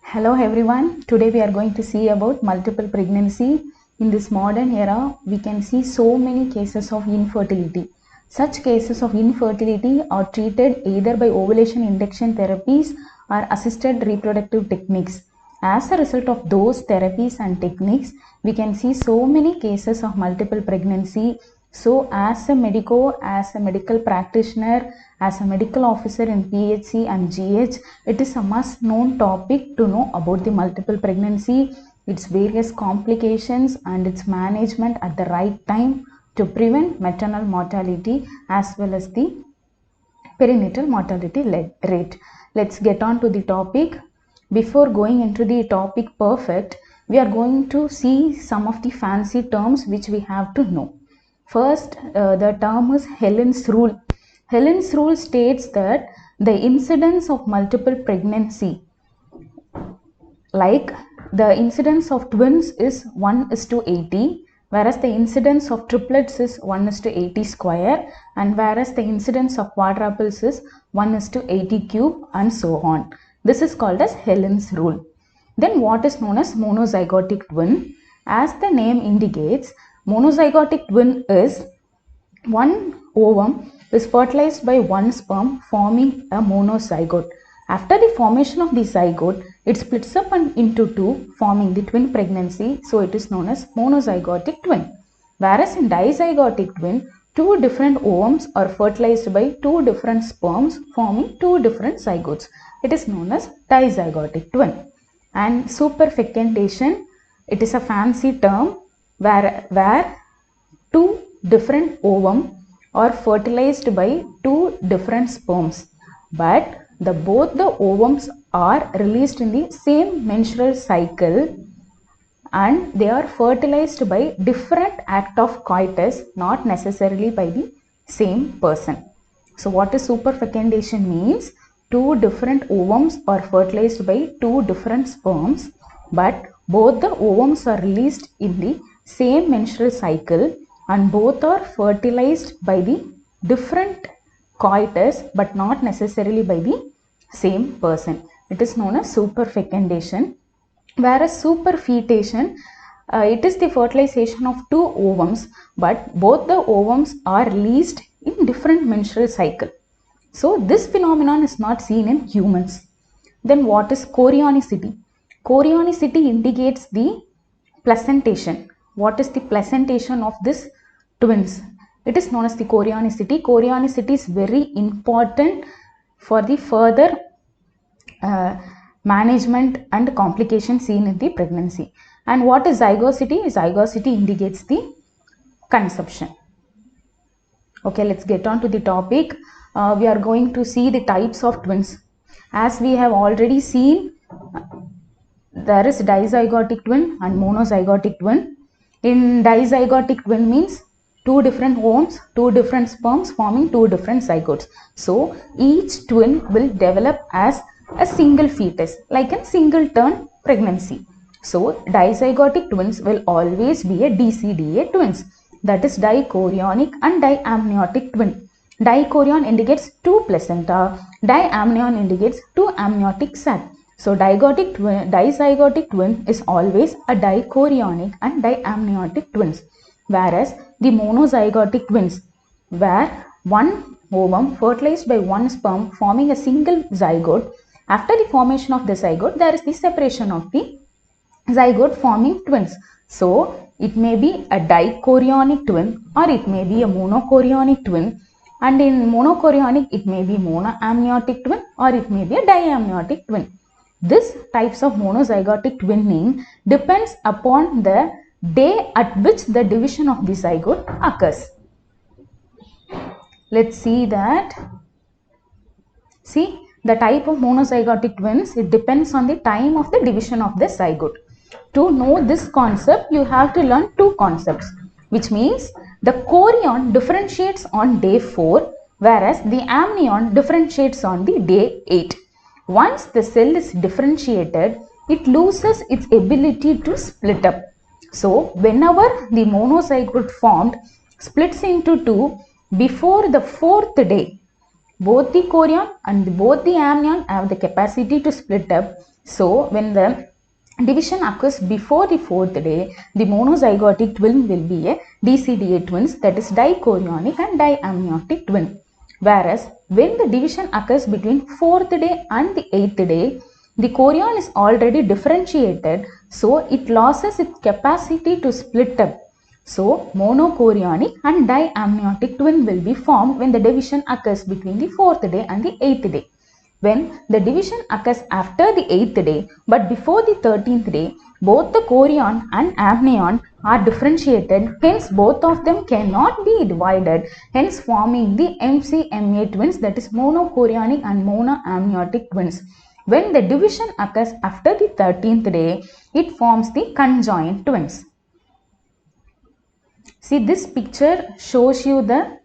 Hello everyone. Today we are going to see about multiple pregnancy. In this modern era, we can see so many cases of infertility. Such cases of infertility are treated either by ovulation induction therapies or assisted reproductive techniques. As a result of those therapies and techniques, we can see so many cases of multiple pregnancy. So as a medical practitioner, as a medical officer in PHC and GH, it is a must known topic to know about the multiple pregnancy, its various complications and its management at the right time to prevent maternal mortality as well as the perinatal mortality rate. Let's get on to the topic. Before going into the topic perfect, we are going to see some of the fancy terms which we have to know. First, the term is Helen's rule. Helen's rule states that the incidence of multiple pregnancy, like the incidence of twins is 1:80, whereas the incidence of triplets is 1:80 square, and whereas the incidence of quadruples is 1:80 cube, and so on. This is called as Helen's rule. Then what is known as monozygotic twin? As the name indicates, monozygotic twin is one ovum is fertilized by one sperm forming a monozygote. After the formation of the zygote, it splits up into two, forming the twin pregnancy. So it is known as monozygotic twin. Whereas in dizygotic twin, two different ovums are fertilized by two different sperms forming two different zygotes. It is known as dizygotic twin. And superfecundation, it is a fancy term where two different ovum are fertilized by two different sperms, but both the ovums are released in the same menstrual cycle and they are fertilized by different act of coitus, not necessarily by the same person. So what is superfecundation means? Two different ovums are fertilized by two different sperms, but both the ovums are released in the same menstrual cycle and both are fertilized by the different coitus but not necessarily by the same person. It is known as superfecundation. Whereas superfetation, it is the fertilization of two ovums, but both the ovums are released in different menstrual cycle. So this phenomenon is not seen in humans. Then what is chorionicity? Chorionicity indicates the placentation. What is the placentation of this twins? It is known as the chorionicity. Chorionicity is very important for the further management and complications seen in the pregnancy. And what is zygosity? Zygosity indicates the conception. Okay, let's get on to the topic. We are going to see the types of twins. As we have already seen, there is dizygotic twin and monozygotic twin. In dizygotic twin means two different ovums, two different sperms forming two different zygotes. So each twin will develop as a single fetus, like a single term pregnancy. So dizygotic twins will always be a DCDA twins, that is dichorionic and diamniotic twin. Dichorion indicates two placenta, diamnion indicates two amniotic sac. So dizygotic twin is always a dichorionic and diamniotic twins, whereas the monozygotic twins, where one ovum fertilized by one sperm forming a single zygote. After the formation of the zygote, there is the separation of the zygote forming twins. So it may be a dichorionic twin or it may be a monochorionic twin, and in monochorionic it may be monoamniotic twin or it may be a diamniotic twin. This types of monozygotic twinning depends upon the day at which the division of the zygote occurs. Let's see that. See, the type of monozygotic twins, it depends on the time of the division of the zygote. To know this concept, you have to learn two concepts, which means the chorion differentiates on day 4, whereas the amnion differentiates on the day 8. Once the cell is differentiated, it loses its ability to split up. So whenever the monozygote formed splits into two before the 4th day, both the chorion and both the amnion have the capacity to split up So when the division occurs before the 4th day, the monozygotic twin will be a DCDA twins, that is dichorionic and diamniotic twin. Whereas when the division occurs between 4th day and the 8th day, the chorion is already differentiated, so it loses its capacity to split up. So monochorionic and diamniotic twin will be formed when the division occurs between the 4th day and the 8th day. When the division occurs after the 8th day but before the 13th day, both the chorion and amnion are differentiated, hence both of them cannot be divided, hence forming the MCMA twins, that is monochorionic and monoamniotic twins. When the division occurs after the 13th day, it forms the conjoined twins. See, this picture shows you the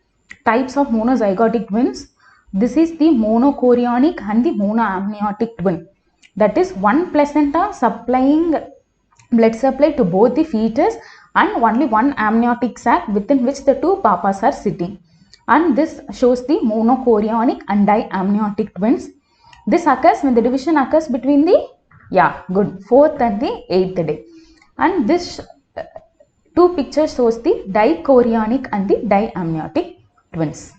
types of monozygotic twins. This is the monochorionic and the monoamniotic twin. That is one placenta supplying blood supply to both the fetus and only one amniotic sac within which the two papas are sitting. And this shows the monochorionic and diamniotic twins. This occurs when the division occurs between the 4th and the 8th day. And this two pictures shows the dichorionic and the diamniotic twins.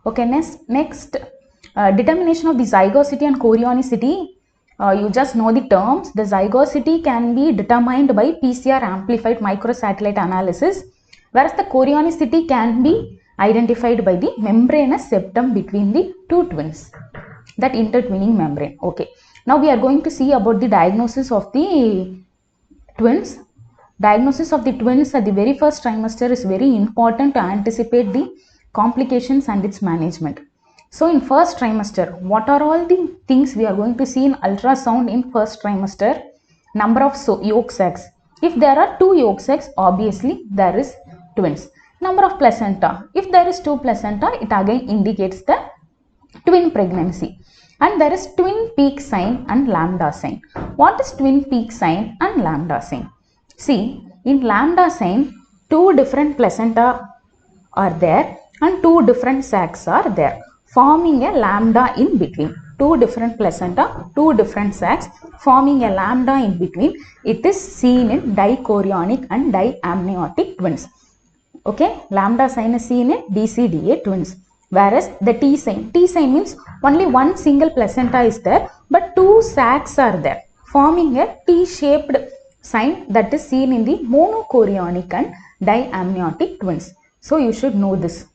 Okay, next determination of the zygosity and chorionicity. You just know the terms. The zygosity can be determined by PCR amplified microsatellite analysis, whereas the chorionicity can be identified by the membranous septum between the two twins, that intertwining membrane. Okay, now we are going to see about the diagnosis of the twins. Diagnosis of the twins at the very first trimester is very important to anticipate the complications and its management. So in first trimester, what are all the things we are going to see in ultrasound in first trimester? Number of yolk sacs. If there are 2 yolk sacs, obviously there is twins. Number of placenta. If there is 2 placenta, it again indicates the twin pregnancy. And there is twin peak sign and lambda sign. What is twin peak sign and lambda sign? See, in lambda sign, 2 different placenta are there and 2 different sacs are there, forming a lambda in between. 2 different placenta, 2 different sacs, forming a lambda in between. It is seen in dichorionic and diamniotic twins. Okay, lambda sign is seen in DCDA twins. Whereas the T sign means only one single placenta is there, but 2 sacs are there, forming a T-shaped sign that is seen in the monochorionic and diamniotic twins. So you should know this.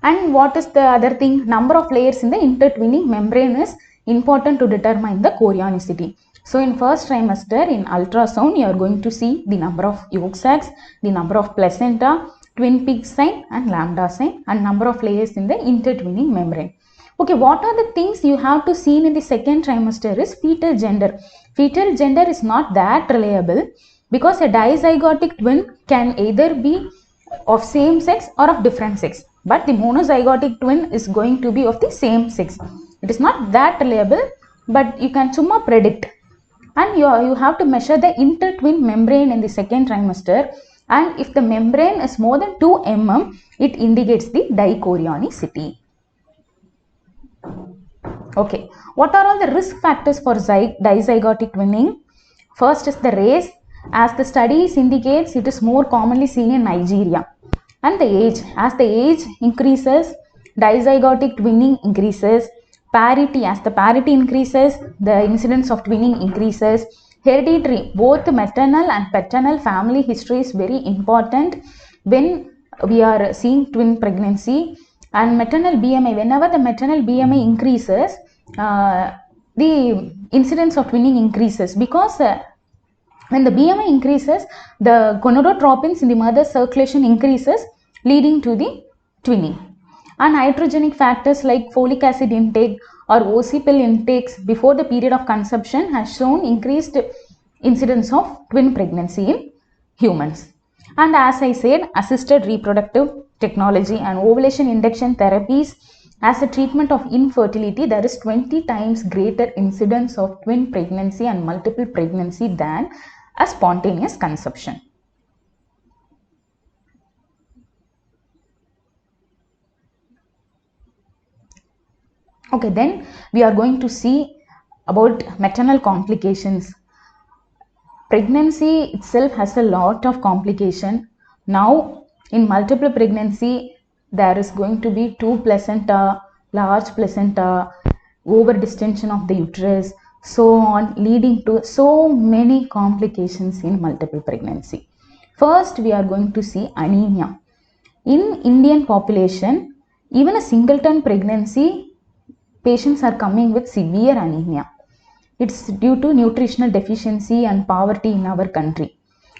And what is the other thing? Number of layers in the intertwining membrane is important to determine the chorionicity. So in first trimester in ultrasound, you are going to see the number of yolk sacs, the number of placenta, twin peak sign and lambda sign, and number of layers in the intertwining membrane. Okay, what are the things you have to see in the second trimester is fetal gender. Fetal gender is not that reliable because a dizygotic twin can either be of same sex or of different sex, but the monozygotic twin is going to be of the same sex. It is not that reliable, but you can summa predict. And you have to measure the intertwin membrane in the second trimester, and if the membrane is more than 2 mm, it indicates the dichorionicity. Okay, what are all the risk factors for dizygotic twinning? First is the race. As the studies indicates, it is more commonly seen in Nigeria. And the age. As the age increases, dizygotic twinning increases. Parity. As the parity increases, the incidence of twinning increases. Hereditary. Both maternal and paternal family history is very important when we are seeing twin pregnancy. And maternal BMI. Whenever the maternal BMI increases, the incidence of twinning increases, because when the BMI increases, the gonadotropins in the mother's circulation increases, leading to the twinning. And iatrogenic factors like folic acid intake or OC pill intakes before the period of conception has shown increased incidence of twin pregnancy in humans. And as I said, assisted reproductive technology and ovulation induction therapies as a treatment of infertility, there is 20 times greater incidence of twin pregnancy and multiple pregnancy than a spontaneous conception. Okay, then we are going to see about maternal complications. Pregnancy itself has a lot of complication. Now, in multiple pregnancy, there is going to be two placenta, large placenta, over distension of the uterus, so on, leading to so many complications in multiple pregnancy. First, we are going to see anemia. In Indian population, even a singleton pregnancy, patients are coming with severe anemia. It's due to nutritional deficiency and poverty in our country.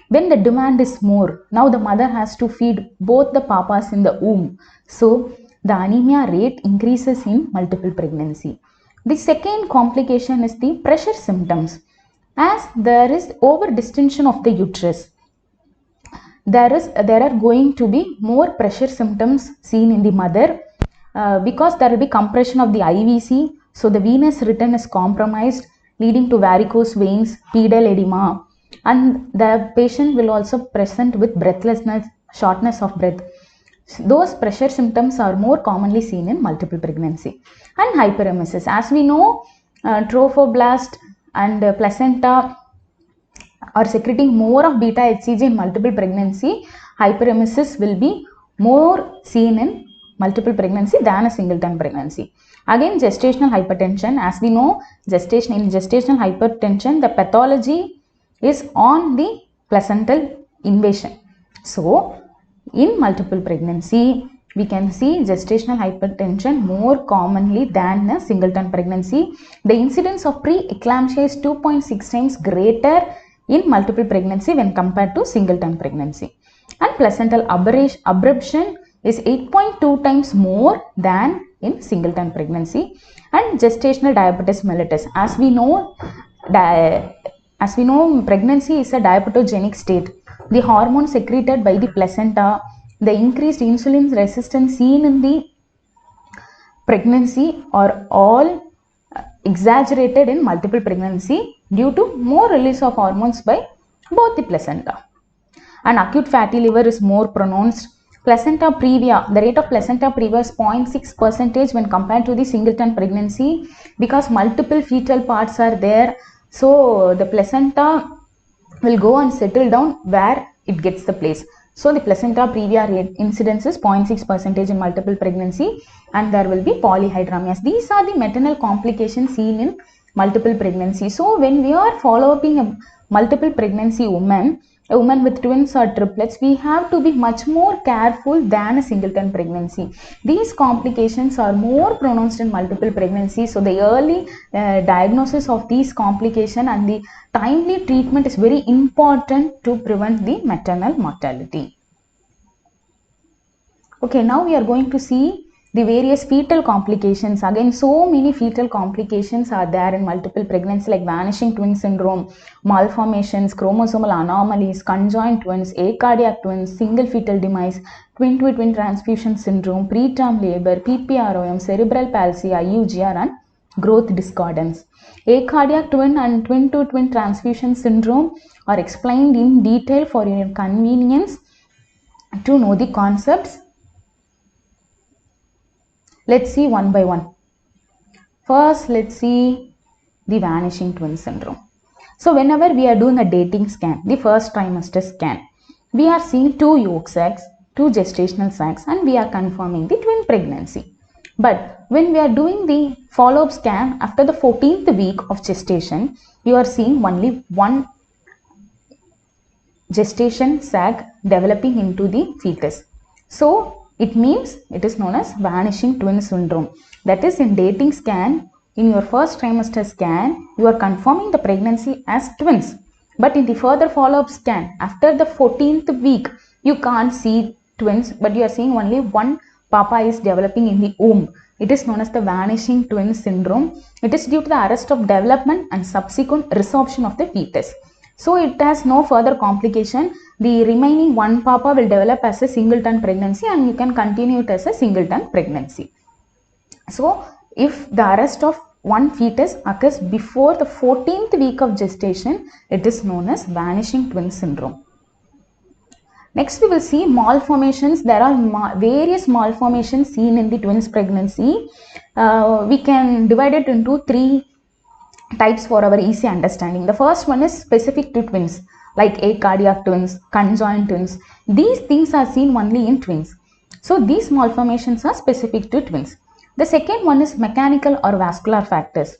When the demand is more, now the mother has to feed both the papas in the womb. So the anemia rate increases in multiple pregnancy. The second complication is the pressure symptoms. As there is over distension of the uterus, there are going to be more pressure symptoms seen in the mother because there will be compression of the IVC. So the venous return is compromised, leading to varicose veins, pedal edema, and the patient will also present with breathlessness, shortness of breath. Those pressure symptoms are more commonly seen in multiple pregnancy. And hyperemesis, as we know, trophoblast and placenta are secreting more of beta HCG in multiple pregnancy. Hyperemesis will be more seen in multiple pregnancy than a singleton pregnancy. Again, gestational hypertension, as we know, in gestational hypertension, the pathology is on the placental invasion. So, in multiple pregnancy, we can see gestational hypertension more commonly than a singleton pregnancy. The incidence of preeclampsia is 2.6 times greater in multiple pregnancy when compared to singleton pregnancy. And placental abruption is 8.2 times more than in singleton pregnancy. And gestational diabetes mellitus, as we know, pregnancy is a diabetogenic state. The hormone secreted by the placenta, the increased insulin resistance seen in the pregnancy are all exaggerated in multiple pregnancy due to more release of hormones by both the placenta. And acute fatty liver is more pronounced. Placenta previa, the rate of placenta previa is 0.6% when compared to the singleton pregnancy because multiple fetal parts are there. So the placenta will go and settle down where it gets the place. So the placenta previa rate incidence is 0.6% in multiple pregnancy, and there will be polyhydramnias. These are the maternal complications seen in multiple pregnancy. So when we are following a multiple pregnancy woman, a woman with twins or triplets, we have to be much more careful than a singleton pregnancy. These complications are more pronounced in multiple pregnancy. So the early diagnosis of these complications and the timely treatment is very important to prevent the maternal mortality. Okay, now we are going to see the various fetal complications. Again, so many fetal complications are there in multiple pregnancy, like vanishing twin syndrome, malformations, chromosomal anomalies, conjoined twins, acardiac twins, single fetal demise, twin-to-twin transfusion syndrome, preterm labor, PPROM, cerebral palsy, IUGR, and growth discordance. Acardiac twin and twin-to-twin transfusion syndrome are explained in detail for your convenience to know the concepts. Let's see one by one. First, let's see the vanishing twin syndrome. So whenever we are doing a dating scan, the first trimester scan, we are seeing two yolk sacs, two gestational sacs, and we are confirming the twin pregnancy. But when we are doing the follow-up scan after the 14th week of gestation, you are seeing only one gestation sac developing into the fetus. So it means it is known as vanishing twin syndrome. That is, in dating scan, in your first trimester scan, you are confirming the pregnancy as twins. But in the further follow-up scan, after the 14th week, you can't see twins, but you are seeing only one papa is developing in the womb. It is known as the vanishing twin syndrome. It is due to the arrest of development and subsequent resorption of the fetus. So it has no further complication. The remaining one papa will develop as a singleton pregnancy, and you can continue it as a singleton pregnancy. So if the arrest of one fetus occurs before the 14th week of gestation, it is known as vanishing twin syndrome. Next we will see malformations. There are various malformations seen in the twins pregnancy. We can divide it into three types for our easy understanding. The first one is specific to twins, like acardiac twins, conjoined twins. These things are seen only in twins. So these malformations are specific to twins. The second one is mechanical or vascular factors.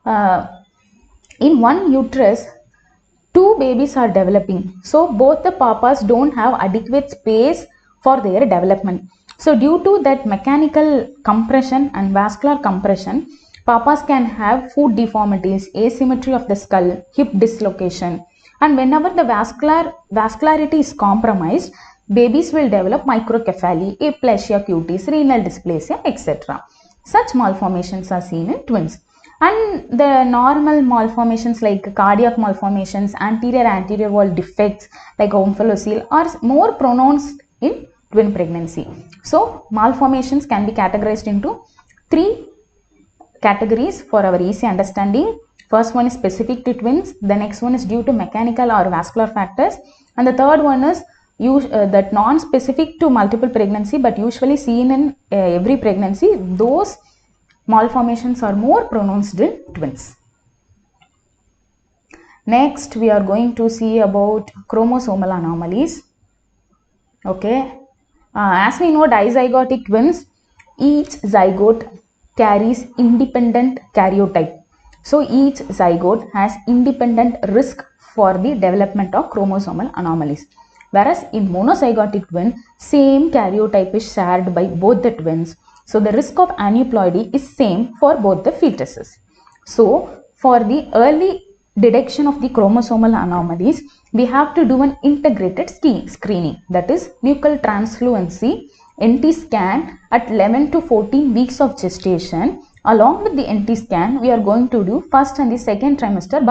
In one uterus, two babies are developing. So both the papas don't have adequate space for their development. So due to that mechanical compression and vascular compression, papas can have foot deformities, asymmetry of the skull, hip dislocation, and whenever the vascularity is compromised, babies will develop microcephaly, aplasia cutis, renal dysplasia, etc. Such malformations are seen in twins. And the normal malformations like cardiac malformations, anterior wall defects like omphalocele are more pronounced in twin pregnancy. So malformations can be categorized into three categories for our easy understanding. First one is specific to twins, the next one is due to mechanical or vascular factors, and the third one is that non-specific to multiple pregnancy but usually seen in every pregnancy. Those malformations are more pronounced in twins. Next we are going to see about chromosomal anomalies. Okay, as we know, dizygotic twins, each zygote carries independent karyotype. So each zygote has independent risk for the development of chromosomal anomalies. Whereas in monozygotic twin, same karyotype is shared by both the twins. So the risk of aneuploidy is same for both the fetuses. So for the early detection of the chromosomal anomalies, we have to do an integrated screening, that is nuchal transfluency NT scan at 11 to 14 weeks of gestation. Along with the NT scan, we are going to do first and the second trimester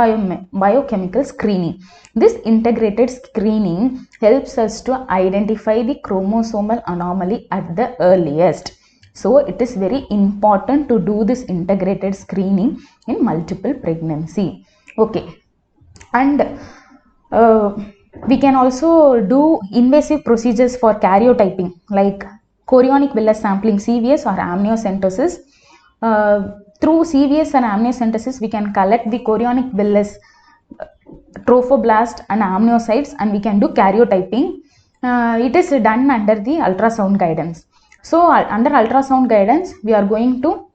biochemical screening. This integrated screening helps us to identify the chromosomal anomaly at the earliest. So it is very important to do this integrated screening in multiple pregnancy. Okay, and we can also do invasive procedures for karyotyping like chorionic villus sampling, CVS, or amniocentesis. Through CVS and amniocentesis, we can collect the chorionic villus trophoblast and amniocytes, and we can do karyotyping. It is done under the ultrasound guidance. So under ultrasound guidance, we are going to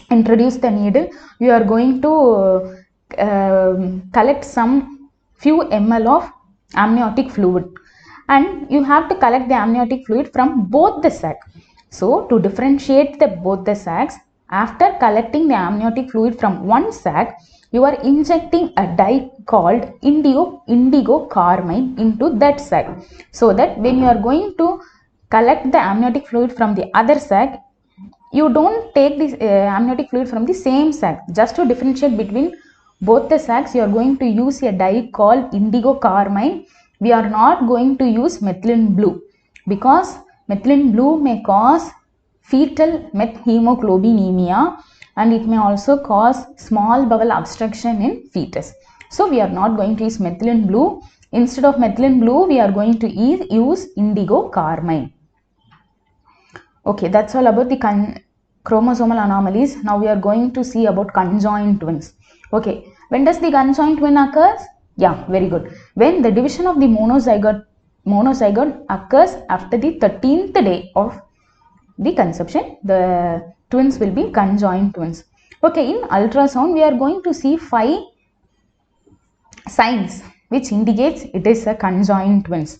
introduce the needle. We are going to collect some few ml of amniotic fluid, and you have to collect the amniotic fluid from both the sac. So to differentiate both the sacs, after collecting the amniotic fluid from one sac, you are injecting a dye called indigo carmine into that sac, so that when you are going to collect the amniotic fluid from the other sac, you don't take this amniotic fluid from the same sac. Just to differentiate between both the sacs, you are going to use a dye called indigo carmine. We are not going to use methylene blue, because methylene blue may cause fetal methemoglobinemia, and it may also cause small bowel obstruction in fetus. So we are not going to use methylene blue. Instead of methylene blue, we are going to use indigo carmine. Okay, that's all about the chromosomal anomalies. Now we are going to see about conjoined twins. Okay, when does the conjoined twin occurs? Yeah, very good. When the division of the monozygote occurs after the 13th day of the conception, the twins will be conjoined twins. Okay, in ultrasound, we are going to see 5 signs which indicates it is a conjoined twins.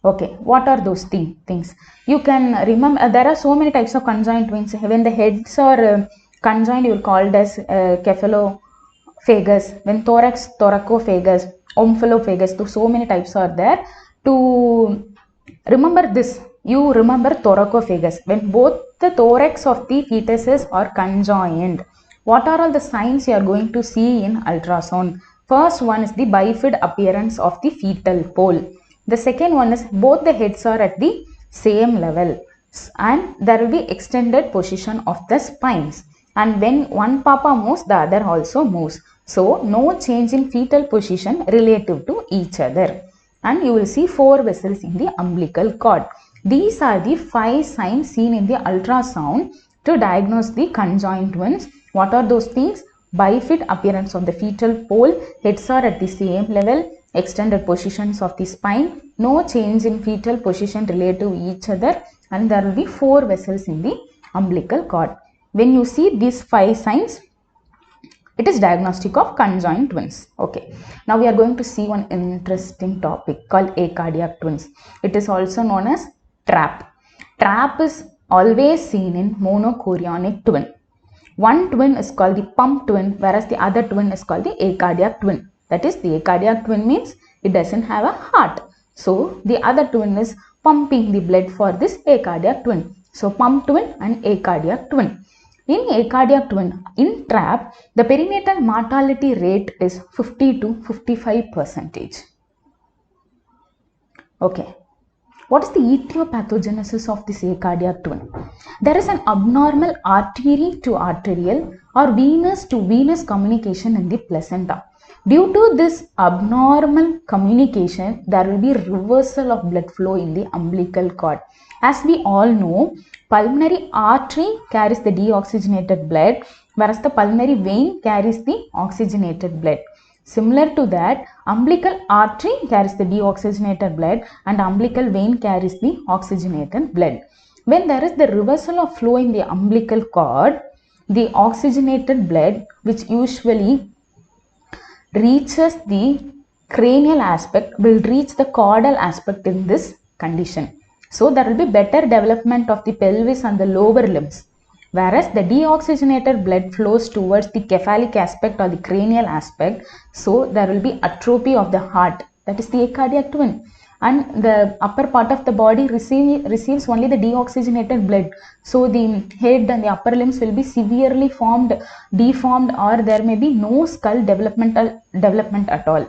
Okay, what are those things? You can remember, there are so many types of conjoined twins. When the heads are conjoined, you will call it as cephalophagus. When thorax, thoracophagus, omphalophagus. So many types are there. To remember this, you remember thoracophagus. When both the thorax of the fetuses are conjoined, what are all the signs you are going to see in ultrasound? First one is the bifid appearance of the fetal pole. The second one is both the heads are at the same level, and there will be extended position of the spines. And when one papa moves, the other also moves. So no change in fetal position relative to each other. and you will see 4 vessels in the umbilical cord. These are the 5 signs seen in the ultrasound to diagnose the conjoined twins. What are those things? Bifid appearance of the fetal pole, heads are at the same level, extended positions of the spine, no change in fetal position related to each other, and there will be 4 vessels in the umbilical cord. When you see these 5 signs, it is diagnostic of conjoined twins. Okay, now we are going to see one interesting topic called acardiac twins. It is also known as trap. Trap is always seen in monochorionic twin. One twin is called the pump twin, whereas the other twin is called the acardiac twin. That is, the acardiac twin means it doesn't have a heart. So the other twin is pumping the blood for this acardiac twin. So pump twin and acardiac twin. In acardiac twin, in trap, the perinatal mortality rate is 50 to 55%. Okay. What is the etiopathogenesis of this acardiac twin? There is an abnormal artery to arterial or venous to venous communication in the placenta. Due to this abnormal communication, there will be reversal of blood flow in the umbilical cord. As we all know, pulmonary artery carries the deoxygenated blood, whereas the pulmonary vein carries the oxygenated blood. Similar to that, umbilical artery carries the deoxygenated blood and umbilical vein carries the oxygenated blood. When there is the reversal of flow in the umbilical cord, the oxygenated blood, which usually reaches the cranial aspect, will reach the caudal aspect in this condition. So there will be better development of the pelvis and the lower limbs. Whereas the deoxygenated blood flows towards the cephalic aspect or the cranial aspect, so there will be atrophy of the heart. That is the acardiac twin. And the upper part of the body receives only the deoxygenated blood. So the head and the upper limbs will be severely deformed, or there may be no skull development at all.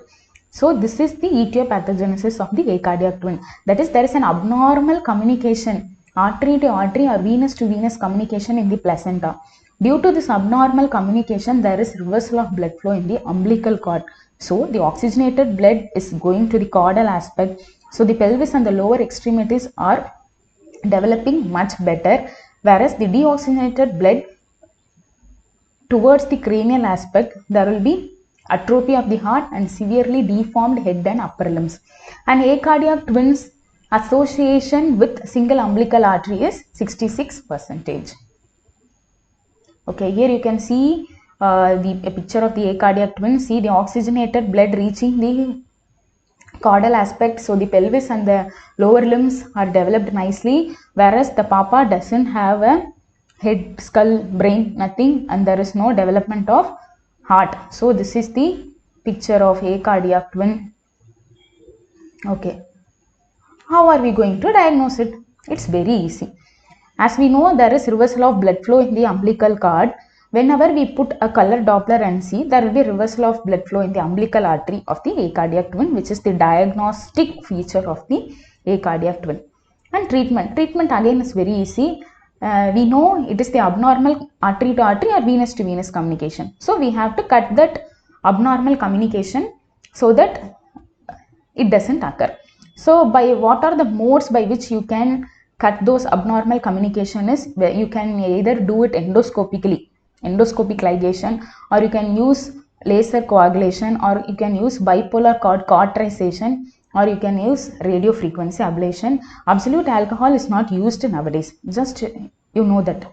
So this is the etiopathogenesis of the acardiac twin. That is, there is an abnormal communication, artery to artery or venous to venous communication in the placenta. Due to this abnormal communication, there is reversal of blood flow in the umbilical cord. So the oxygenated blood is going to the caudal aspect. So the pelvis and the lower extremities are developing much better, whereas the deoxygenated blood towards the cranial aspect, there will be atrophy of the heart and severely deformed head and upper limbs. And acardiac twins association with single umbilical artery is 66%. Okay, here you can see a picture of the acardiac twin. See the oxygenated blood reaching the caudal aspect. So the pelvis and the lower limbs are developed nicely, whereas the papa doesn't have a head, skull, brain, nothing, and there is no development of heart. So this is the picture of acardiac twin. Okay. How are we going to diagnose it? It's very easy. As we know, there is reversal of blood flow in the umbilical cord. Whenever we put a color Doppler and see, there will be reversal of blood flow in the umbilical artery of the acardiac twin, which is the diagnostic feature of the acardiac twin. And treatment again is very easy. We know it is the abnormal artery to artery or venous to venous communication. So we have to cut that abnormal communication so that it doesn't occur. So by what are the modes by which you can cut those abnormal communication is, you can either do it endoscopically, endoscopic ligation, or you can use laser coagulation, or you can use bipolar cord cauterization, or you can use radio frequency ablation. Absolute alcohol is not used nowadays. Just you know that.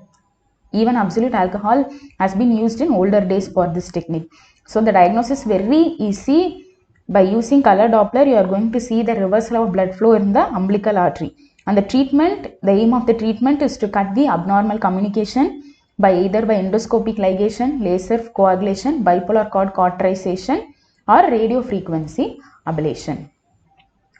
Even absolute alcohol has been used in older days for this technique. So the diagnosis is very easy. By using color Doppler, you are going to see the reversal of blood flow in the umbilical artery. And the treatment, the aim of the treatment is to cut the abnormal communication by either by endoscopic ligation, laser coagulation, bipolar cord cauterization, or radio frequency ablation.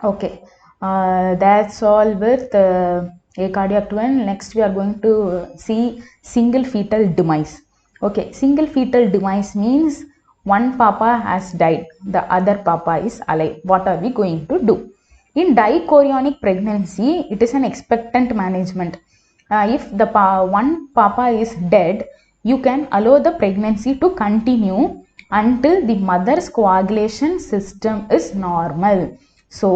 Okay, that's all with acardiac twin. Next, we are going to see single fetal demise. Okay, single fetal demise means one papa has died, the other papa is alive. What are we going to do? In dichorionic pregnancy, it is an expectant management. If the one papa is dead, you can allow the pregnancy to continue until the mother's coagulation system is normal. So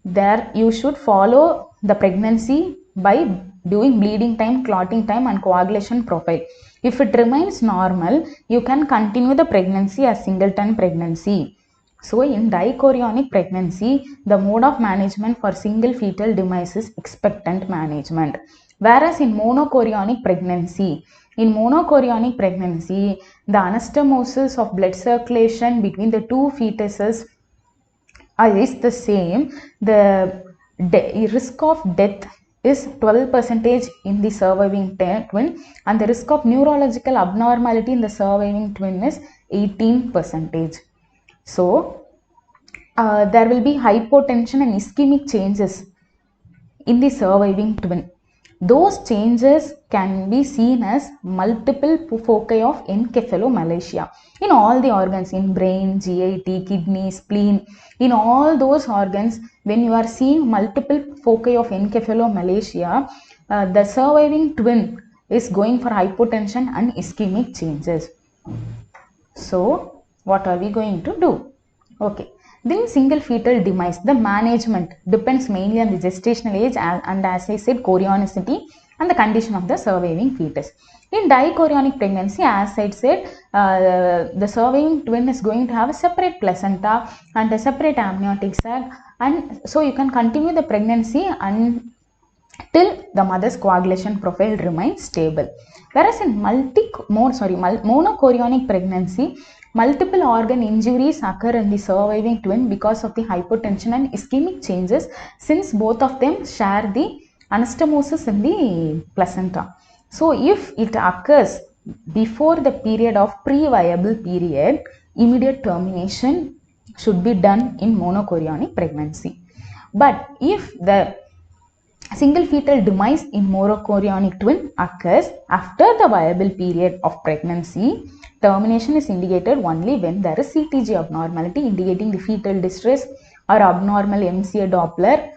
there you should follow the pregnancy by doing bleeding time, clotting time and coagulation profile. If it remains normal, you can continue the pregnancy as singleton pregnancy. So in dichorionic pregnancy, the mode of management for single fetal demise is expectant management. Whereas in monochorionic pregnancy, the anastomosis of blood circulation between the two fetuses is the same. The risk of death is 12% in the surviving twin, and the risk of neurological abnormality in the surviving twin is 18%. So there will be hypotension and ischemic changes in the surviving twin. Those changes can be seen as multiple foci of encephalomalacia in all the organs, in brain, GIT, kidney, spleen. In all those organs, when you are seeing multiple foci of encephalomalacia, the surviving twin is going for hypotension and ischemic changes. So what are we going to do? Okay. Then single fetal demise, the management depends mainly on the gestational age and, as I said, chorionicity and the condition of the surviving fetus. In dichorionic pregnancy, as I said, the surviving twin is going to have a separate placenta and a separate amniotic sac, and so you can continue the pregnancy until the mother's coagulation profile remains stable. Whereas in monochorionic pregnancy, multiple organ injuries occur in the surviving twin because of the hypotension and ischemic changes, since both of them share the anastomosis in the placenta. So if it occurs before the period of pre-viable period, immediate termination should be done in monochorionic pregnancy. But if the single fetal demise in monochorionic twin occurs after the viable period of pregnancy, termination is indicated only when there is CTG abnormality indicating the fetal distress or abnormal MCA Doppler,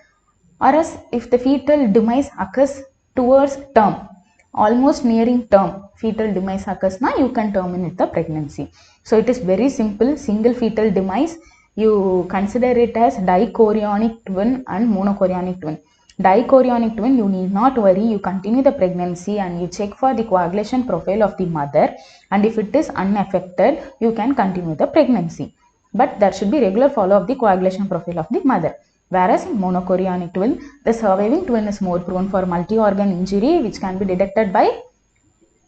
or as if the fetal demise occurs towards term, almost nearing term, fetal demise occurs, now you can terminate the pregnancy. So it is very simple. Single fetal demise, you consider it as dichorionic twin and monochorionic twin. Dichorionic twin, you need not worry, you continue the pregnancy and you check for the coagulation profile of the mother, and if it is unaffected, you can continue the pregnancy, but there should be regular follow of the coagulation profile of the mother. Whereas in monochorionic twin, the surviving twin is more prone for multi-organ injury, which can be detected by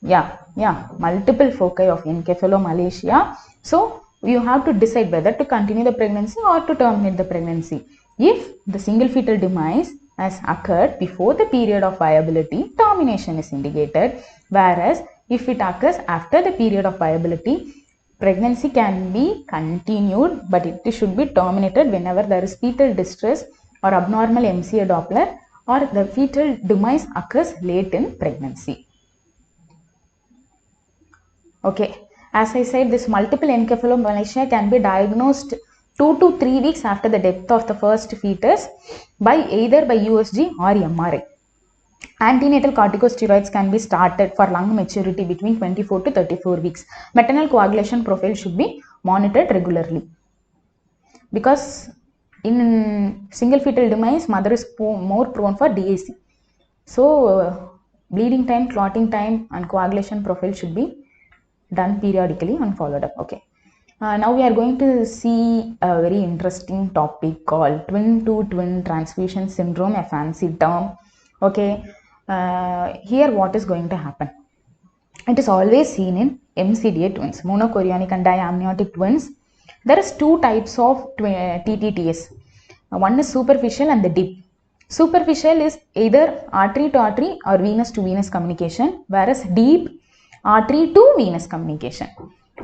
multiple foci of encephalomalacia. So you have to decide whether to continue the pregnancy or to terminate the pregnancy. If the single fetal demise has occurred before the period of viability, termination is indicated. Whereas if it occurs after the period of viability, pregnancy can be continued, but it should be terminated whenever there is fetal distress or abnormal MCA Doppler, or the fetal demise occurs late in pregnancy. Okay, as I said, this multiple encephalomalacia can be diagnosed 2 to 3 weeks after the death of the first fetus by either by USG or MRI. Antenatal corticosteroids can be started for lung maturity between 24 to 34 weeks. Maternal coagulation profile should be monitored regularly, because in single fetal demise, mother is more prone for DAC. So bleeding time, clotting time and coagulation profile should be done periodically and followed up. Okay. Now we are going to see a very interesting topic called twin-to-twin transfusion syndrome, a fancy term. Okay. Here what is going to happen? It is always seen in MCDA twins, monochorionic and diamniotic twins. There is two types of TTTS. One is superficial and the deep. Superficial is either artery to artery or venous to venous communication, whereas deep, artery to venous communication.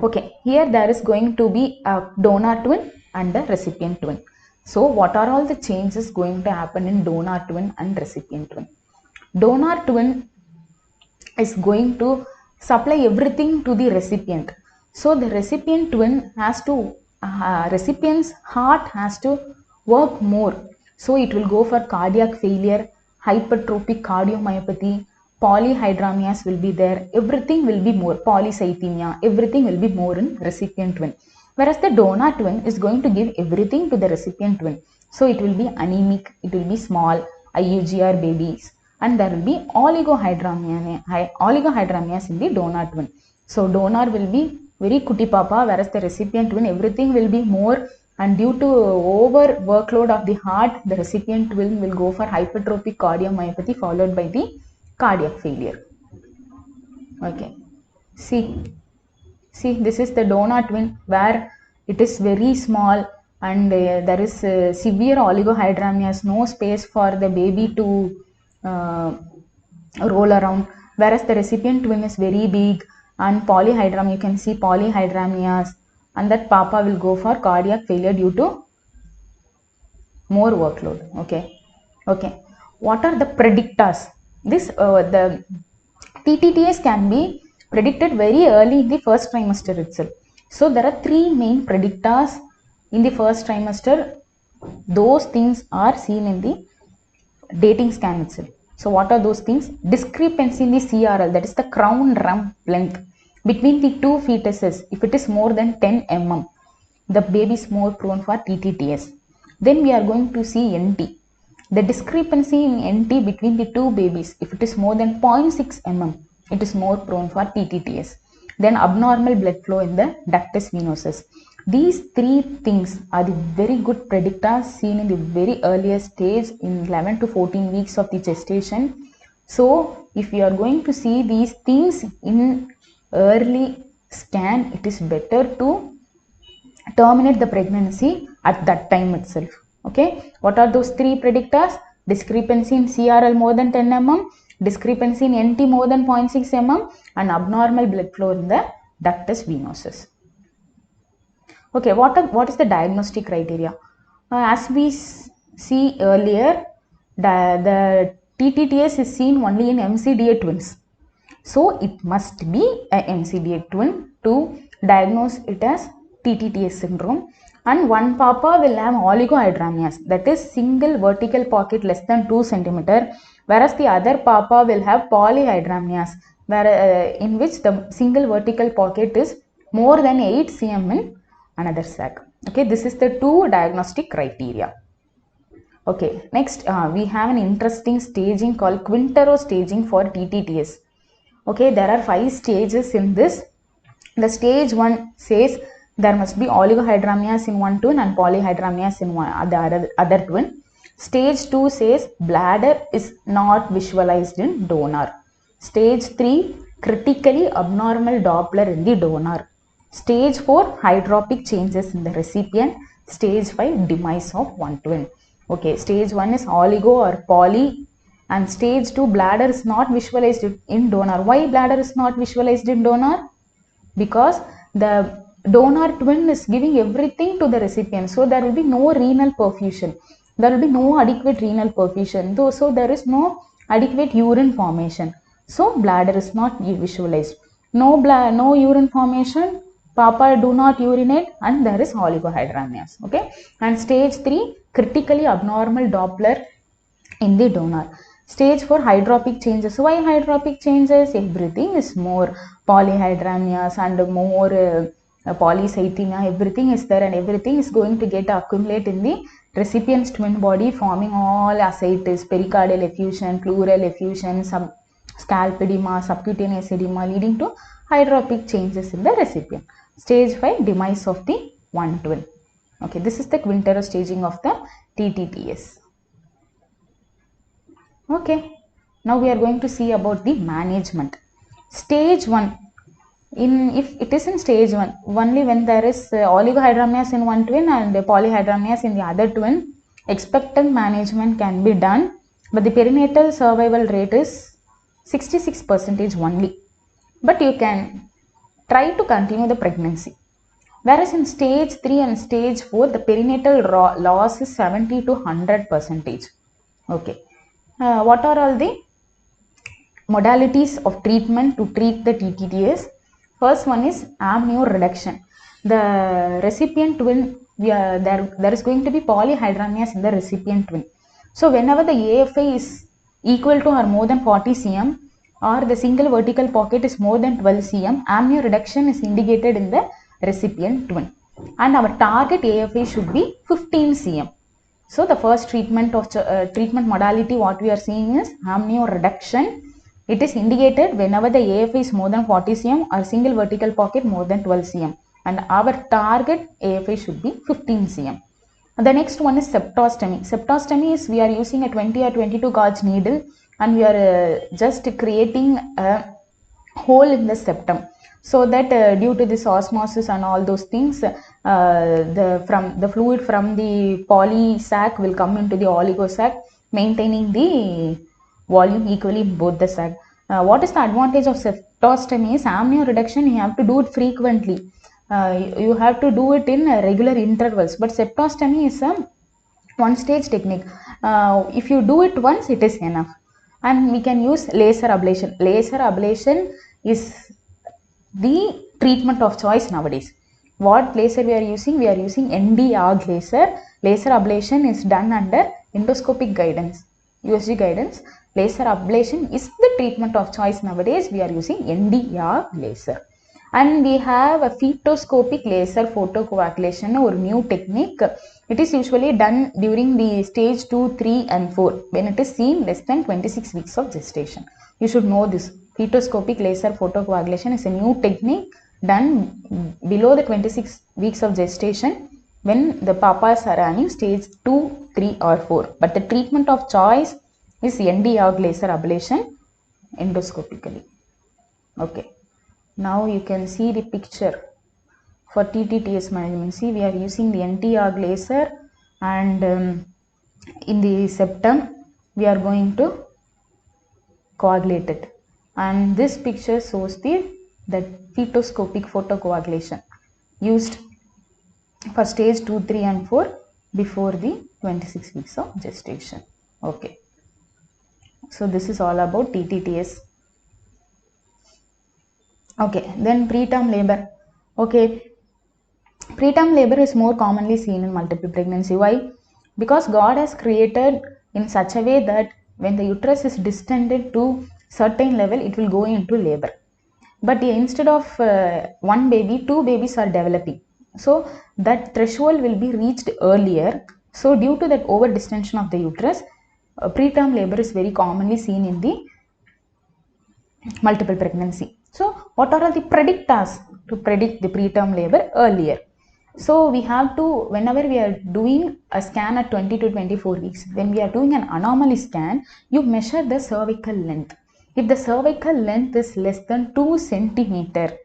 Okay, here there is going to be a donor twin and a recipient twin. So what are all the changes going to happen in donor twin and recipient twin? Donor twin is going to supply everything to the recipient. So the recipient twin has to, recipient's heart has to work more. So it will go for cardiac failure, hypertrophic cardiomyopathy, polyhydramnias will be there, everything will be more, polycythemia, everything will be more in recipient twin. Whereas the donor twin is going to give everything to the recipient twin. So it will be anemic, it will be small, IUGR babies, and there will be oligohydramnias in the donor twin. So donor will be very cutie papa, whereas the recipient twin, everything will be more, and due to over workload of the heart, the recipient twin will go for hypertrophic cardiomyopathy followed by the cardiac failure. Okay, see this is the donor twin where it is very small, and there is severe oligohydramnias, no space for the baby to roll around, whereas the recipient twin is very big and polyhydram, you can see polyhydramnias, and that papa will go for cardiac failure due to more workload. Okay, what are the predictors? The TTTS can be predicted very early in the first trimester itself. So there are three main predictors in the first trimester. Those things are seen in the dating scan itself. So what are those things? Discrepancy in the CRL, that is the crown rump length between the two fetuses. If it is more than 10 mm, the baby is more prone for TTTS. Then we are going to see NT. The discrepancy in NT between the two babies, if it is more than 0.6 mm, it is more prone for TTTS. Then abnormal blood flow in the ductus venosus. These three things are the very good predictors seen in the very earliest stage in 11 to 14 weeks of the gestation. So if you are going to see these things in early scan, it is better to terminate the pregnancy at that time itself. Okay, what are those three predictors? Discrepancy in CRL more than 10 mm, discrepancy in NT more than 0.6 mm, and abnormal blood flow in the ductus venosus. Okay, what is the diagnostic criteria? As we see earlier, the TTTS is seen only in MCDA twins. So it must be a MCDA twin to diagnose it as TTTS syndrome. And one papa will have oligohydramnias, that is single vertical pocket less than 2 cm, whereas the other papa will have polyhydramnias, in which the single vertical pocket is more than 8 cm in another sac. Okay, this is the two diagnostic criteria. Okay, next we have an interesting staging called Quintero staging for TTTS. Okay, there are 5 stages in this. The stage 1 says there must be oligohydramnias in one twin and polyhydramnias in the other twin. Stage 2 says bladder is not visualized in donor. Stage 3, critically abnormal Doppler in the donor. Stage 4, hydropic changes in the recipient. Stage 5, demise of one twin. Okay, stage 1 is oligo or poly, and stage 2, bladder is not visualized in donor. Why bladder is not visualized in donor? Because the donor twin is giving everything to the recipient, so there will be no renal perfusion, there will be no adequate renal perfusion, so there is no adequate urine formation, so bladder is not visualized. No urine formation, papa do not urinate, and there is oligohydramnias. Okay, and stage 3, critically abnormal Doppler in the donor. Stage 4, hydropic changes. Why hydropic changes? Everything is more polyhydramnias and more polycythemia, everything is there, and everything is going to get accumulate in the recipient's twin body, forming all ascites, pericardial effusion, pleural effusion, scalp edema, subcutaneous edema, leading to hydropic changes in the recipient. Stage 5, demise of the one twin. Okay, this is the Quintero staging of the TTTS. Okay, now we are going to see about the management. Stage 1, if it is in stage 1, only when there is oligohydramnias in one twin and polyhydramnias in the other twin, expectant management can be done, but the perinatal survival rate is 66% only. But you can try to continue the pregnancy. Whereas in stage 3 and stage 4, the perinatal loss is 70 to 100%. Okay. What are all the modalities of treatment to treat the TTTS? First one is amnio reduction. The recipient twin, there is going to be polyhydramnias in the recipient twin. So whenever the AFI is equal to or more than 40 cm, or the single vertical pocket is more than 12 cm, amnio reduction is indicated in the recipient twin. And our target AFI should be 15 cm. So the first treatment modality what we are seeing is amnioreduction. It is indicated whenever the AFI is more than 40 cm or single vertical pocket more than 12 cm, and our target AFI should be 15 cm. The next one is septostomy. Septostomy is we are using a 20 or 22 gauge needle, and we are just creating a hole in the septum, so that due to this osmosis and all those things, the fluid from the poly sac will come into the oligo sac, maintaining the volume equally in both the sac. What is the advantage of septostomy is amnioreduction. You have to do it frequently. You have to do it in regular intervals, but septostomy is a one stage technique. If you do it once, it is enough. And we can use laser ablation. Laser ablation is the treatment of choice nowadays. What laser we are using? We are using ND-ARG laser. Laser ablation is done under endoscopic guidance, USG guidance. Laser ablation is the treatment of choice nowadays. We are using ND-ARG laser. And we have a fetoscopic laser photocoagulation or new technique. It is usually done during the stage 2, 3 and 4 when it is seen less than 26 weeks of gestation. You should know this. Fetoscopic laser photocoagulation is a new technique done below the 26 weeks of gestation when the papas are running stage 2, 3 or 4. But the treatment of choice is ND-ARG laser ablation endoscopically. Okay. Now you can see the picture for TTTS management. See, we are using the ND-ARG laser, and in the septum we are going to coagulate it. And this picture shows the fetoscopic photocoagulation used for stage 2, 3 and 4 before the 26 weeks of gestation. Okay. So this is all about TTTS. Okay, then preterm labor. Okay, preterm labor is more commonly seen in multiple pregnancy. Why? Because God has created in such a way that when the uterus is distended to certain level, it will go into labor. But instead of one baby, two babies are developing. So that threshold will be reached earlier. So due to that over distension of the uterus, preterm labor is very commonly seen in the multiple pregnancy. So what are the predictors to predict the preterm labor earlier? So we have to, whenever we are doing a scan at 20 to 24 weeks, when we are doing an anomaly scan, you measure the cervical length. If the cervical length is less than 2 centimeter,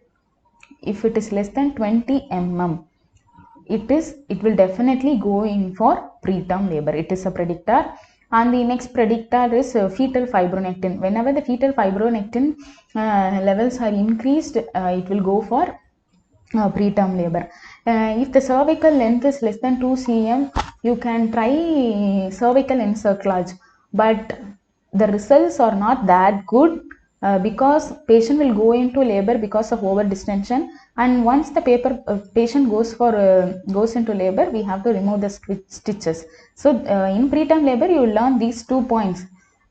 if it is less than 20 mm, it will definitely go in for preterm labor. It is a predictor. And the next predictor is fetal fibronectin. Whenever the fetal fibronectin levels are increased, it will go for preterm labor. If the cervical length is less than 2 cm, you can try cervical encerclage, but the results are not that good because patient will go into labor because of over distension, and once the patient goes into labor, we have to remove the stitches. So in preterm labor you will learn these 2 points.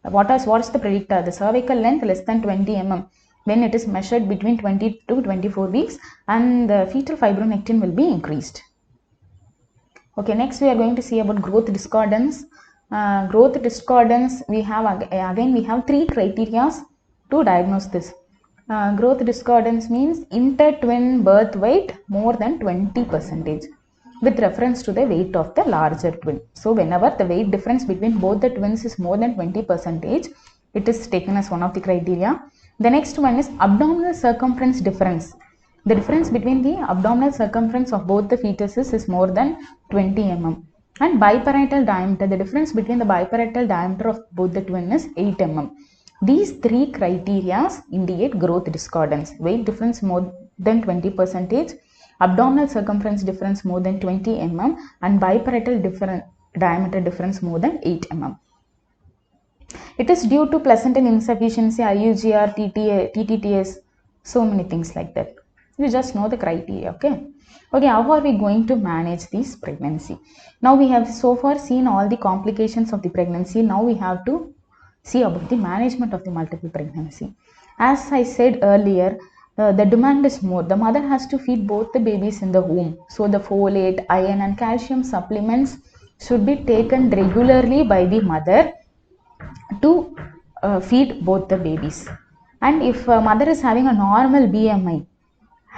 What is the predictor? The cervical length less than 20 mm when it is measured between 20 to 24 weeks, and the fetal fibronectin will be increased. Okay, next we are going to see about growth discordance. Growth discordance, we have again we have 3 criteria to diagnose this. Growth discordance means inter-twin birth weight more than 20% with reference to the weight of the larger twin. So whenever the weight difference between both the twins is more than 20%, it is taken as one of the criteria. The next one is abdominal circumference difference. The difference between the abdominal circumference of both the fetuses is more than 20 mm. And biparietal diameter, the difference between the biparietal diameter of both the twin is 8 mm. These 3 criteria indicate growth discordance. Weight difference more than 20%, abdominal circumference difference more than 20 mm, and biparietal diameter difference more than 8 mm. It is due to placental insufficiency, IUGR, TTTS, so many things like that. You just know the criteria, okay? Okay, how are we going to manage this pregnancy? Now we have so far seen all the complications of the pregnancy. Now we have to see about the management of the multiple pregnancy. As I said earlier, the demand is more. The mother has to feed both the babies in the womb. So the folate, iron and calcium supplements should be taken regularly by the mother to feed both the babies. And if a mother is having a normal BMI,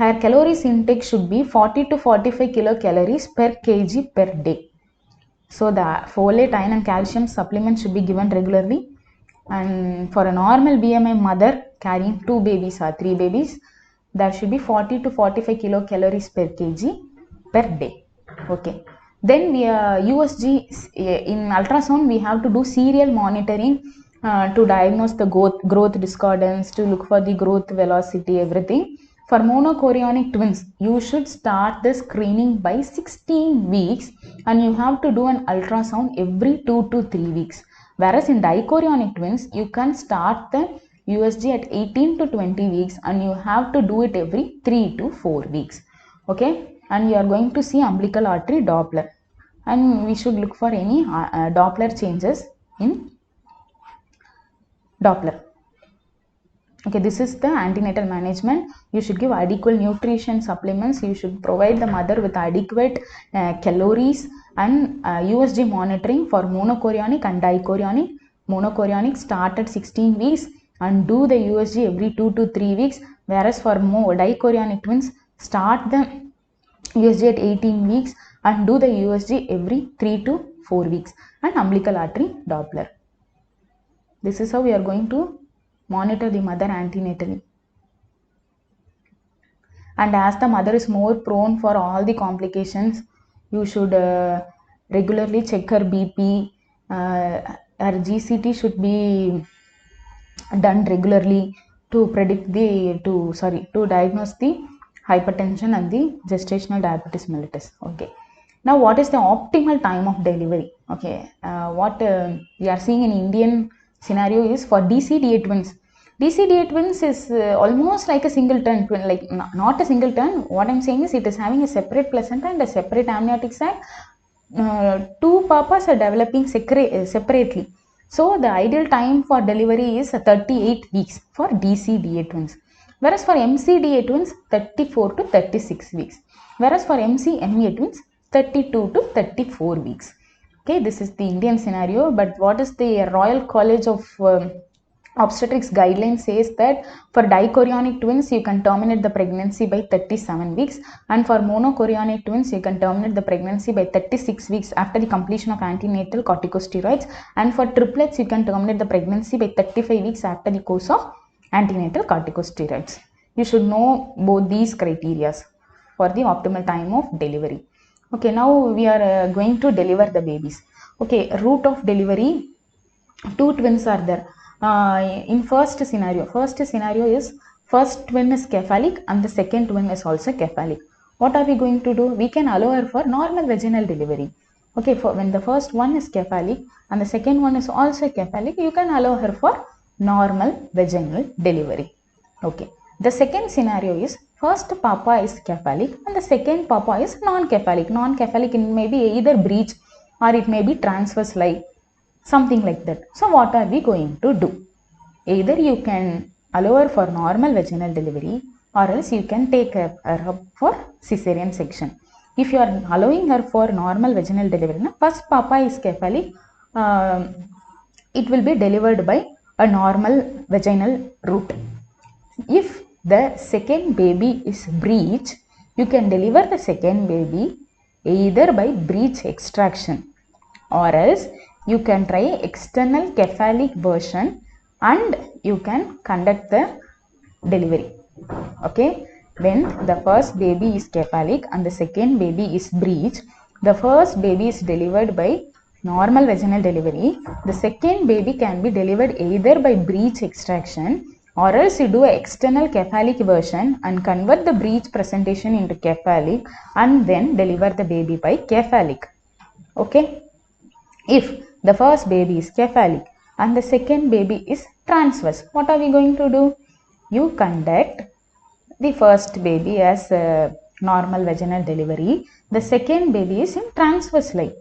her calories intake should be 40 to 45 kilocalories per kg per day. So the folate, iron and calcium supplements should be given regularly. And for a normal BMI mother carrying 2 babies or 3 babies, there should be 40 to 45 kilocalories per kg per day. Okay. Then we USG in ultrasound we have to do serial monitoring to diagnose the growth discordance, to look for the growth velocity, everything. For monochorionic twins, you should start the screening by 16 weeks and you have to do an ultrasound every 2 to 3 weeks. Whereas in dichorionic twins, you can start the USG at 18 to 20 weeks and you have to do it every 3 to 4 weeks. Okay, and you are going to see umbilical artery Doppler, and we should look for any Doppler changes in Doppler. Okay, this is the antenatal management. You should give adequate nutrition supplements. You should provide the mother with adequate calories and USG monitoring for monochorionic and dichorionic. Monochorionic start at 16 weeks and do the USG every 2 to 3 weeks. Whereas for dichorionic twins, start the USG at 18 weeks and do the USG every 3 to 4 weeks. And umbilical artery Doppler. This is how we are going to monitor the mother antenatally. And as the mother is more prone for all the complications, you should regularly check her BP. Her GCT should be done regularly to predict to diagnose the hypertension and the gestational diabetes mellitus. Okay. Now, what is the optimal time of delivery? Okay. What we are seeing in Indian scenario is for DCDA twins. DCDA twins is almost like a singleton twin, like not a singleton. What I'm saying is it is having a separate placenta and a separate amniotic sac. Two papas are developing separately. So the ideal time for delivery is 38 weeks for DCDA twins. Whereas for MCDA twins, 34 to 36 weeks. Whereas for MCMA twins, 32 to 34 weeks. Okay, this is the Indian scenario, but what is the Royal College of Obstetrics guidelines says that for dichorionic twins, you can terminate the pregnancy by 37 weeks, and for monochorionic twins, you can terminate the pregnancy by 36 weeks after the completion of antenatal corticosteroids, and for triplets, you can terminate the pregnancy by 35 weeks after the course of antenatal corticosteroids. You should know both these criteria for the optimal time of delivery. Okay, now we are going to deliver the babies. Okay, route of delivery, two twins are there. In first scenario is first twin is cephalic and the second twin is also cephalic. What are we going to do? We can allow her for normal vaginal delivery. Okay, for when the first one is cephalic and the second one is also cephalic, you can allow her for normal vaginal delivery. Okay, the second scenario is first papa is cephalic and the second papa is non-cephalic. Non-cephalic may be either breech or it may be transverse lie, something like that. So what are we going to do? Either you can allow her for normal vaginal delivery or else you can take her up for cesarean section. If you are allowing her for normal vaginal delivery, first papa is cephalic, it will be delivered by a normal vaginal route. If the second baby is breech, you can deliver the second baby either by breech extraction or else you can try external cephalic version and you can conduct the delivery. Okay, when the first baby is cephalic and the second baby is breech, the first baby is delivered by normal vaginal delivery. The second baby can be delivered either by breech extraction or else you do an external cephalic version and convert the breech presentation into cephalic and then deliver the baby by cephalic. Okay. If the first baby is cephalic and the second baby is transverse, what are we going to do? You conduct the first baby as normal vaginal delivery. The second baby is in transverse lie.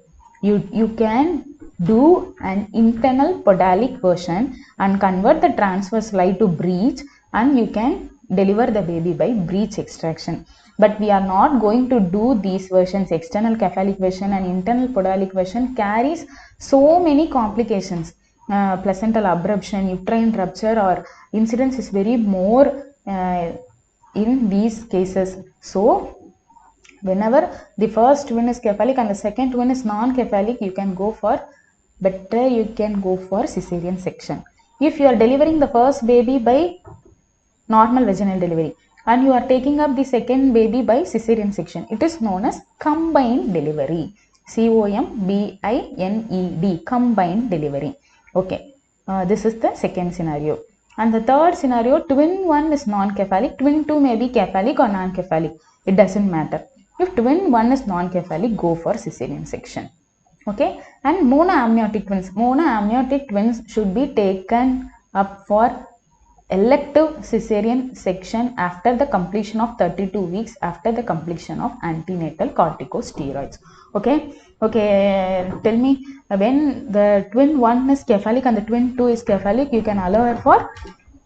You can do an internal podalic version and convert the transverse lie to breech and you can deliver the baby by breech extraction. but we are not going to do these versions. External cephalic version and internal podalic version carries so many complications. Placental abruption, uterine rupture or incidence is very more in these cases. So whenever the first one is cephalic and the second one is non-cephalic, you can go for cesarean section. If you are delivering the first baby by normal vaginal delivery and you are taking up the second baby by cesarean section, it is known as combined delivery. COMBINED, combined delivery. Okay, this is the second scenario. And the third scenario, twin 1 is non-cephalic, twin 2 may be cephalic or non-cephalic, it doesn't matter. If twin 1 is non-cephalic, go for cesarean section. Okay, and monoamniotic twins should be taken up for elective cesarean section after the completion of 32 weeks after the completion of antenatal corticosteroids. Okay, tell me, when the twin 1 is cephalic and the twin 2 is cephalic, you can allow for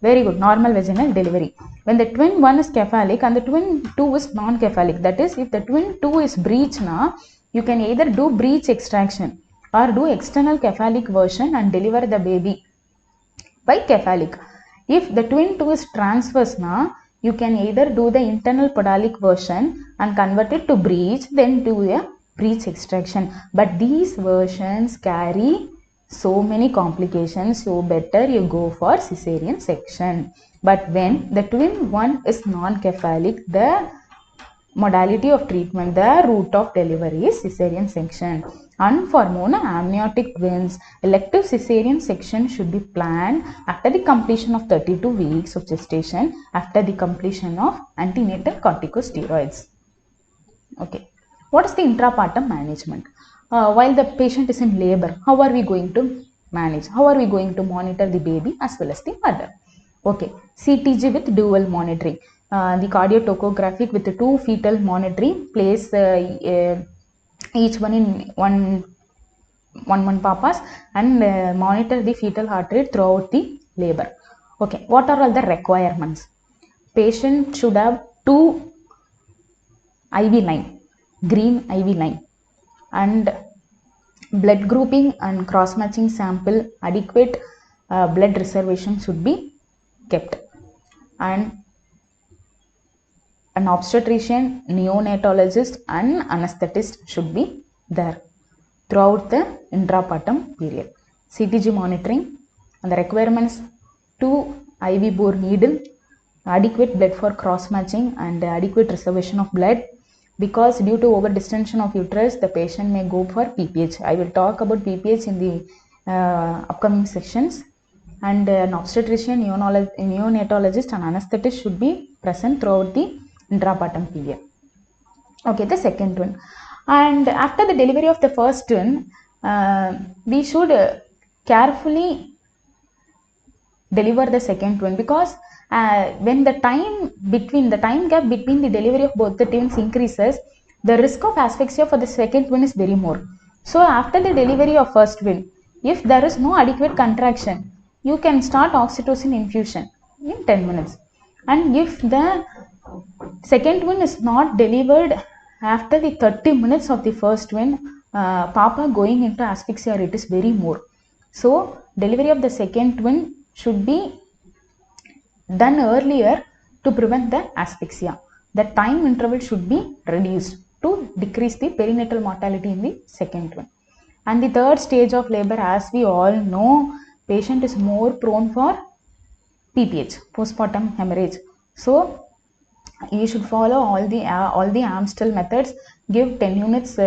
very good normal vaginal delivery. When the twin 1 is cephalic and the twin 2 is non-cephalic, that is, if the twin 2 is breech now, you can either do breech extraction or do external cephalic version and deliver the baby by cephalic. If the twin 2 is transverse now, you can either do the internal podalic version and convert it to breech, then do a breech extraction. But these versions carry so many complications, so better you go for cesarean section. But when the twin 1 is non-cephalic, the modality of treatment, the route of delivery is cesarean section. And for monoamniotic twins, elective cesarean section should be planned after the completion of 32 weeks of gestation, after the completion of antenatal corticosteroids. Okay, what is the intrapartum management? While the patient is in labor, how are we going to manage? How are we going to monitor the baby as well as the mother? Okay, CTG with dual monitoring. The cardiotocographic with the 2 fetal monitoring, place each one in one papas and monitor the fetal heart rate throughout the labor. Okay, what are all the requirements? Patient should have 2 IV line, green IV line, and blood grouping and cross matching sample, adequate blood reservation should be kept, and an obstetrician, neonatologist and anesthetist should be there throughout the intrapartum period. CTG monitoring and the requirements: 2 IV bore needle, adequate blood for cross matching and adequate reservation of blood. Because due to over distension of uterus, the patient may go for PPH. I will talk about PPH in the upcoming sections. And an obstetrician, neonatologist and anesthetist should be present throughout the intrapartum period. Okay, the second one. And after the delivery of the first one, we should carefully deliver the second one, because when the time gap between the delivery of both the twins increases, the risk of asphyxia for the second one is very more. So after the delivery of first one, if there is no adequate contraction, you can start oxytocin infusion in 10 minutes. And if the second one is not delivered after the 30 minutes of the first one, papa going into asphyxia rate is very more. So delivery of the second one should be done earlier to prevent the asphyxia. The time interval should be reduced to decrease the perinatal mortality in the second one. And the third stage of labor, as we all know, patient is more prone for PPH, postpartum hemorrhage. So you should follow all the Amstel methods. Give 10 units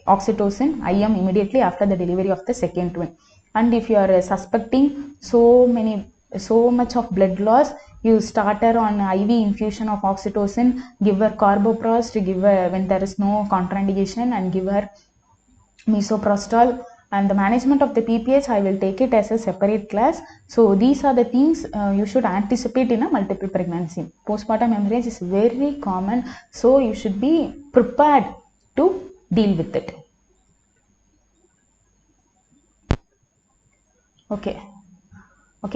oxytocin IM immediately after the delivery of the second one. And if you are suspecting so much of blood loss, you start her on IV infusion of oxytocin, give her carboprost, give her when there is no contraindication, and give her misoprostol. And the management of the PPH, I will take it as a separate class. So these are the things you should anticipate in a multiple pregnancy. Postpartum hemorrhage is very common, so you should be prepared to deal with it. Okay,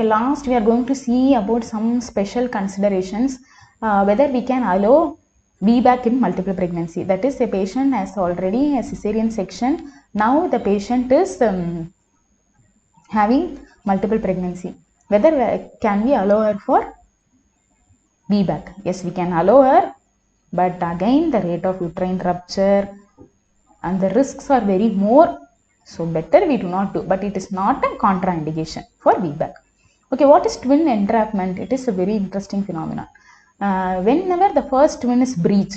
last we are going to see about some special considerations. whether we can allow VBAC in multiple pregnancy. That is, a patient has already a cesarean section. Now the patient is having multiple pregnancy. Whether can we allow her for VBAC? Yes, we can allow her, but again the rate of uterine rupture and the risks are very more. So better we do not do, but it is not a contraindication for VBAC. Okay, what is twin entrapment? It is a very interesting phenomenon. Whenever the first twin is breech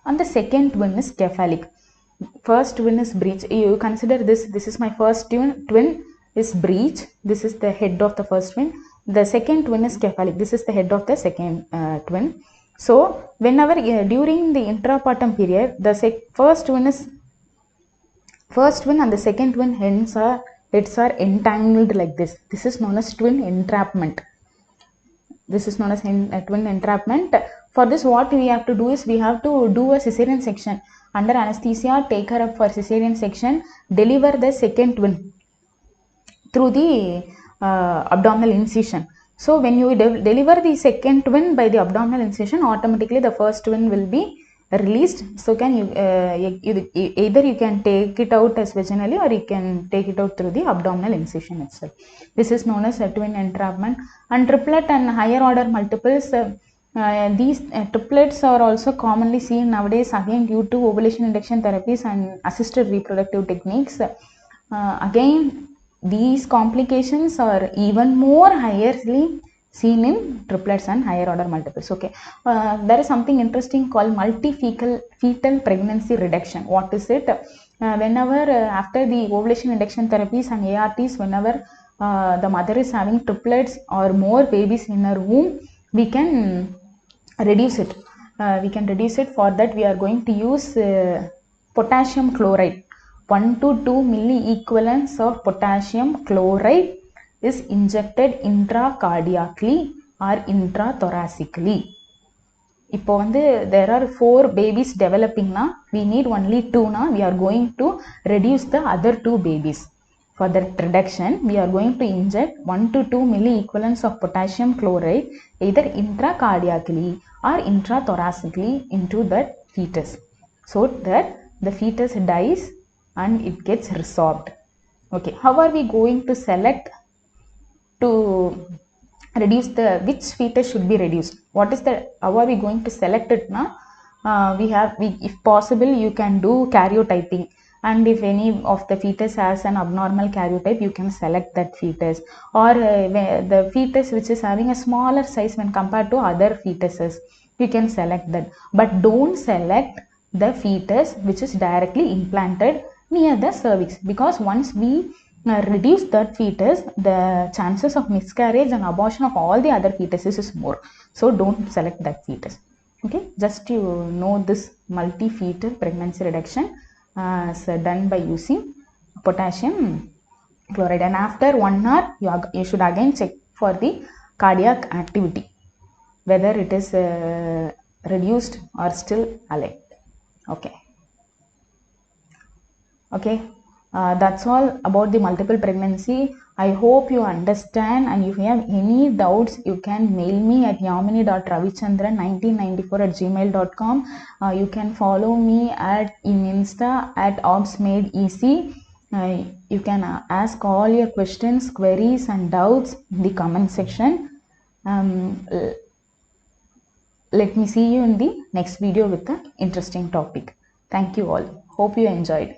and the second twin is cephalic. First twin is breech. You consider this is my first twin is breech. This is the head of the first twin. The second twin is cephalic. This is the head of the second twin. So whenever during the intrapartum period, the first twin and the second twin heads are entangled like this. This is known as twin entrapment. This is known as twin entrapment. For this, what we have to do is we have to do a cesarean section. Under anesthesia, take her up for cesarean section, deliver the second twin through the abdominal incision. So when you deliver the second twin by the abdominal incision, automatically the first twin will be released. So can you either you can take it out as vaginally, or you can take it out through the abdominal incision itself. This is known as a twin entrapment. And triplet and higher order multiples, these triplets are also commonly seen nowadays, again due to ovulation induction therapies and assisted reproductive techniques. Again, these complications are even more highly seen in triplets and higher order multiples. Okay, there is something interesting called multi-fetal pregnancy reduction. What is it? Whenever after the ovulation induction therapies and ARTs, whenever the mother is having triplets or more babies in her womb, we can reduce it. For that, we are going to use potassium chloride. 1 to 2 milliequivalents of potassium chloride is injected intracardiacally or intrathoracically. இப்போ there are 4 babies developing na, we need only 2 na, we are going to reduce the other 2 babies. For that reduction, we are going to inject 1 to 2 milliequivalents of potassium chloride either intracardiacally or intrathoracically into that fetus, so that the fetus dies and it gets resorbed. Okay, how are we going to select to reduce which fetus should be reduced? How are we going to select it now? If possible, you can do karyotyping, and if any of the fetus has an abnormal karyotype, you can select that fetus, or the fetus which is having a smaller size when compared to other fetuses, you can select that. But don't select the fetus which is directly implanted near the cervix, because once we reduce that fetus, the chances of miscarriage and abortion of all the other fetuses is more. So don't select that fetus. Okay, just you know this multi-fetal pregnancy reduction is done by using potassium chloride, and after 1 hour you should again check for the cardiac activity, whether it is reduced or still alive. Okay, that's all about the multiple pregnancy. I hope you understand, and if you have any doubts, you can mail me at yamini.ravichandran1994@gmail.com. You can follow me in Insta at obsmadeec. You can ask all your questions, queries and doubts in the comment section. Let me see you in the next video with an interesting topic. Thank you all. Hope you enjoyed.